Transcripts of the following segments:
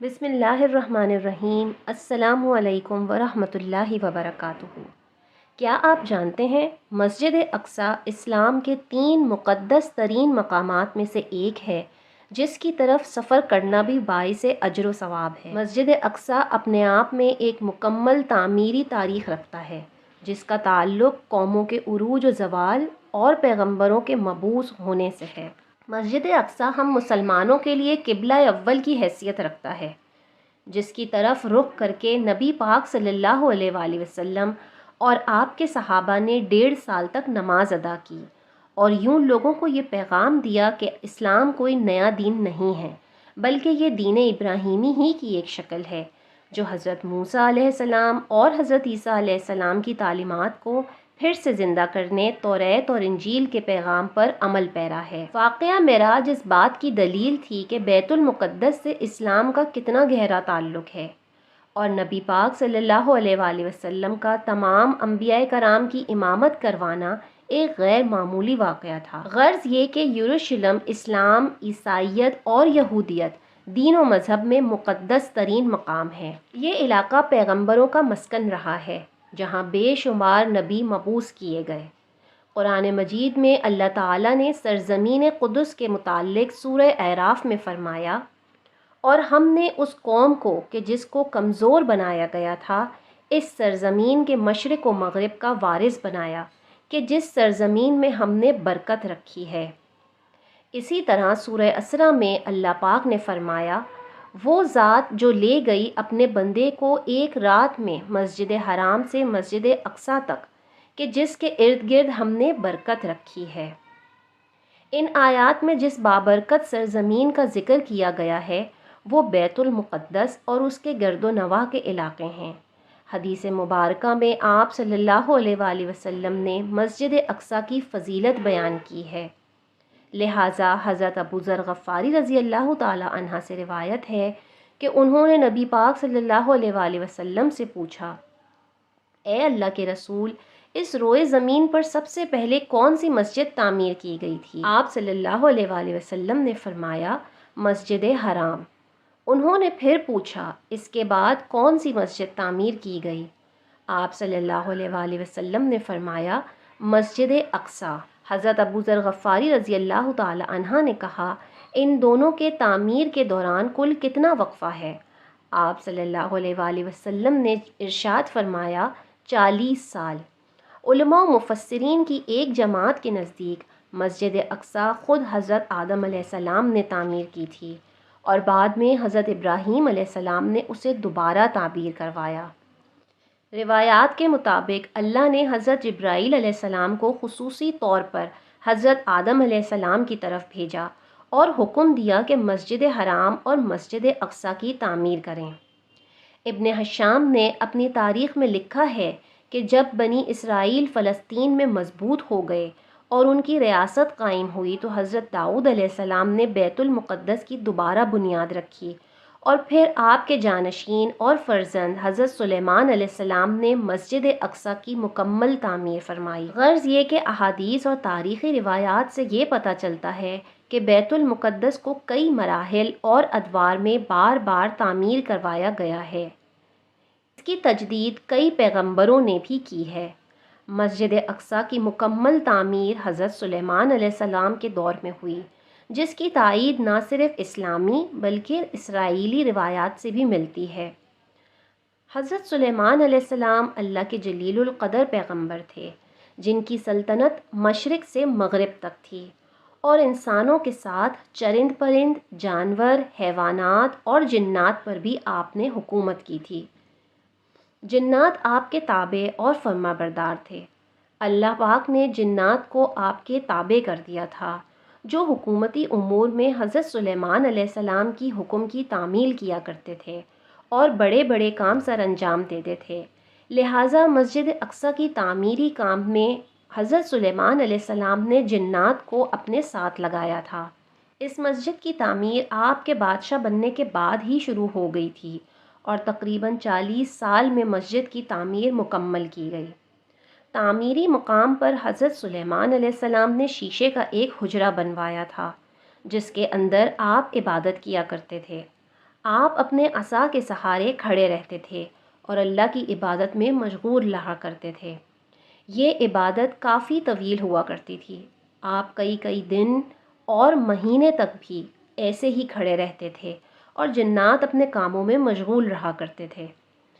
بسم اللہ الرحمن الرحیم۔ السلام علیکم ورحمۃ اللہ وبرکاتہ۔ کیا آپ جانتے ہیں مسجد اقصی اسلام کے 3 مقدس ترین مقامات میں سے ایک ہے جس کی طرف سفر کرنا بھی باعث اجر و ثواب ہے۔ مسجد اقصی اپنے آپ میں ایک مکمل تعمیری تاریخ رکھتا ہے جس کا تعلق قوموں کے عروج و زوال اور پیغمبروں کے مبعوث ہونے سے ہے۔ مسجد اقصی ہم مسلمانوں کے لیے قبلہ اول کی حیثیت رکھتا ہے جس کی طرف رخ کر کے نبی پاک صلی اللہ علیہ وآلہ وسلم اور آپ کے صحابہ نے 1.5 سال تک نماز ادا کی اور یوں لوگوں کو یہ پیغام دیا کہ اسلام کوئی نیا دین نہیں ہے بلکہ یہ دین ابراہیمی ہی کی ایک شکل ہے جو حضرت موسیٰ علیہ السلام اور حضرت عیسیٰ علیہ السلام کی تعلیمات کو پھر سے زندہ کرنے توریت اور انجیل کے پیغام پر عمل پیرا ہے۔ واقعہ معراج اس بات کی دلیل تھی کہ بیت المقدس سے اسلام کا کتنا گہرا تعلق ہے اور نبی پاک صلی اللہ علیہ وآلہ وسلم کا تمام انبیاء کرام کی امامت کروانا ایک غیر معمولی واقعہ تھا۔ غرض یہ کہ یروشلم اسلام، عیسائیت اور یہودیت دین و مذہب میں مقدس ترین مقام ہے۔ یہ علاقہ پیغمبروں کا مسکن رہا ہے جہاں بے شمار نبی مبعوث کیے گئے۔ قرآن مجید میں اللہ تعالیٰ نے سرزمین قدس کے متعلق سورہ اعراف میں فرمایا، اور ہم نے اس قوم کو کہ جس کو کمزور بنایا گیا تھا اس سرزمین کے مشرق و مغرب کا وارث بنایا کہ جس سرزمین میں ہم نے برکت رکھی ہے۔ اسی طرح سورہ اسراء میں اللہ پاک نے فرمایا، وہ ذات جو لے گئی اپنے بندے کو ایک رات میں مسجد حرام سے مسجد اقصی تک کہ جس کے ارد گرد ہم نے برکت رکھی ہے۔ ان آیات میں جس بابرکت سرزمین کا ذکر کیا گیا ہے وہ بیت المقدس اور اس کے گرد و نواح کے علاقے ہیں۔ حدیث مبارکہ میں آپ صلی اللہ علیہ وآلہ وسلم نے مسجد اقصی کی فضیلت بیان کی ہے، لہٰذا حضرت ابو ذر غفاری رضی اللہ تعالی عنہ سے روایت ہے کہ انہوں نے نبی پاک صلی اللہ علیہ وآلہ وسلم سے پوچھا، اے اللہ کے رسول، اس روئے زمین پر سب سے پہلے کون سی مسجد تعمیر کی گئی تھی؟ آپ صلی اللہ علیہ وآلہ وسلم نے فرمایا، مسجد حرام۔ انہوں نے پھر پوچھا، اس کے بعد کون سی مسجد تعمیر کی گئی؟ آپ صلی اللہ علیہ وآلہ وسلم نے فرمایا، مسجد اقصی۔ حضرت ابو ذر غفاری رضی اللہ تعالی عنہ نے کہا، ان دونوں کے تعمیر کے دوران کل کتنا وقفہ ہے؟ آپ صلی اللہ علیہ وآلہ وسلم نے ارشاد فرمایا، 40 سال۔ علماء و مفسرین کی ایک جماعت کے نزدیک مسجد اقصی خود حضرت آدم علیہ السلام نے تعمیر کی تھی اور بعد میں حضرت ابراہیم علیہ السلام نے اسے دوبارہ تعمیر کروایا۔ روایات کے مطابق اللہ نے حضرت جبرائیل علیہ السلام کو خصوصی طور پر حضرت آدم علیہ السلام کی طرف بھیجا اور حکم دیا کہ مسجد حرام اور مسجد اقصی کی تعمیر کریں۔ ابن حشام نے اپنی تاریخ میں لکھا ہے کہ جب بنی اسرائیل فلسطین میں مضبوط ہو گئے اور ان کی ریاست قائم ہوئی تو حضرت داؤد علیہ السلام نے بیت المقدس کی دوبارہ بنیاد رکھی اور پھر آپ کے جانشین اور فرزند حضرت سلیمان علیہ السلام نے مسجد اقصی کی مکمل تعمیر فرمائی۔ غرض یہ کہ احادیث اور تاریخی روایات سے یہ پتہ چلتا ہے کہ بیت المقدس کو کئی مراحل اور ادوار میں بار بار تعمیر کروایا گیا ہے۔ اس کی تجدید کئی پیغمبروں نے بھی کی ہے۔ مسجد اقصی کی مکمل تعمیر حضرت سلیمان علیہ السلام کے دور میں ہوئی، جس کی تائید نہ صرف اسلامی بلکہ اسرائیلی روایات سے بھی ملتی ہے۔ حضرت سلیمان علیہ السلام اللہ کے جلیل القدر پیغمبر تھے جن کی سلطنت مشرق سے مغرب تک تھی اور انسانوں کے ساتھ چرند پرند، جانور، حیوانات اور جنات پر بھی آپ نے حکومت کی تھی۔ جنات آپ کے تابع اور فرما بردار تھے۔ اللہ پاک نے جنات کو آپ کے تابع کر دیا تھا جو حکومتی امور میں حضرت سلیمان علیہ السلام کی حکم کی تعمیل کیا کرتے تھے اور بڑے بڑے کام سر انجام دیتے تھے، لہٰذا مسجد اقصی کی تعمیری کام میں حضرت سلیمان علیہ السلام نے جنات کو اپنے ساتھ لگایا تھا۔ اس مسجد کی تعمیر آپ کے بادشاہ بننے کے بعد ہی شروع ہو گئی تھی اور تقریباً 40 سال میں مسجد کی تعمیر مکمل کی گئی۔ تعمیری مقام پر حضرت سلیمان علیہ السلام نے شیشے کا ایک حجرہ بنوایا تھا جس کے اندر آپ عبادت کیا کرتے تھے۔ آپ اپنے عصا کے سہارے کھڑے رہتے تھے اور اللہ کی عبادت میں مشغول رہا کرتے تھے۔ یہ عبادت کافی طویل ہوا کرتی تھی۔ آپ کئی کئی دن اور مہینے تک بھی ایسے ہی کھڑے رہتے تھے اور جنات اپنے کاموں میں مشغول رہا کرتے تھے۔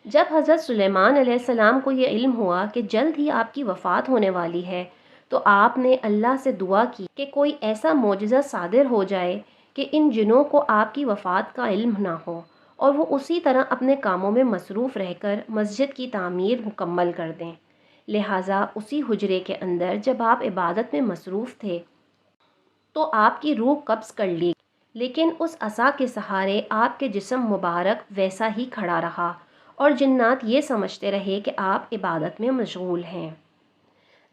جب حضرت سلیمان علیہ السلام کو یہ علم ہوا کہ جلد ہی آپ کی وفات ہونے والی ہے، تو آپ نے اللہ سے دعا کی کہ کوئی ایسا معجزہ صادر ہو جائے کہ ان جنوں کو آپ کی وفات کا علم نہ ہو اور وہ اسی طرح اپنے کاموں میں مصروف رہ کر مسجد کی تعمیر مکمل کر دیں۔ لہٰذا اسی حجرے کے اندر جب آپ عبادت میں مصروف تھے تو آپ کی روح قبض کر لی، لیکن اس عصا کے سہارے آپ کے جسم مبارک ویسا ہی کھڑا رہا اور جنات یہ سمجھتے رہے کہ آپ عبادت میں مشغول ہیں۔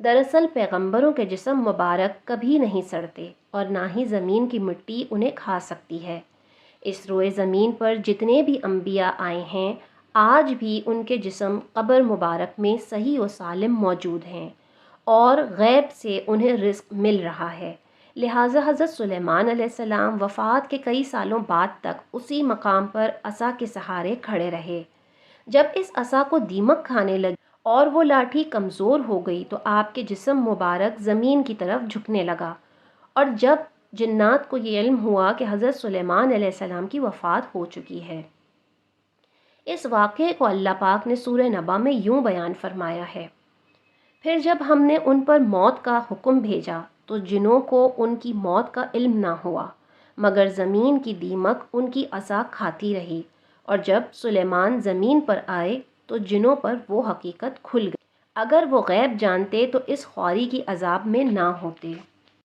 دراصل پیغمبروں کے جسم مبارک کبھی نہیں سڑتے اور نہ ہی زمین کی مٹی انہیں کھا سکتی ہے۔ اس روئے زمین پر جتنے بھی انبیاء آئے ہیں، آج بھی ان کے جسم قبر مبارک میں صحیح و سالم موجود ہیں اور غیب سے انہیں رزق مل رہا ہے۔ لہٰذا حضرت سلیمان علیہ السلام وفات کے کئی سالوں بعد تک اسی مقام پر عصا کے سہارے کھڑے رہے۔ جب اس عصا کو دیمک کھانے لگی اور وہ لاٹھی کمزور ہو گئی تو آپ کے جسم مبارک زمین کی طرف جھکنے لگا، اور جب جنات کو یہ علم ہوا کہ حضرت سلیمان علیہ السلام کی وفات ہو چکی ہے، اس واقعے کو اللہ پاک نے سورہ نبا میں یوں بیان فرمایا ہے: پھر جب ہم نے ان پر موت کا حکم بھیجا تو جنوں کو ان کی موت کا علم نہ ہوا، مگر زمین کی دیمک ان کی عصا کھاتی رہی، اور جب سلیمان زمین پر آئے تو جنوں پر وہ حقیقت کھل گئی۔ اگر وہ غیب جانتے تو اس خواری کی عذاب میں نہ ہوتے۔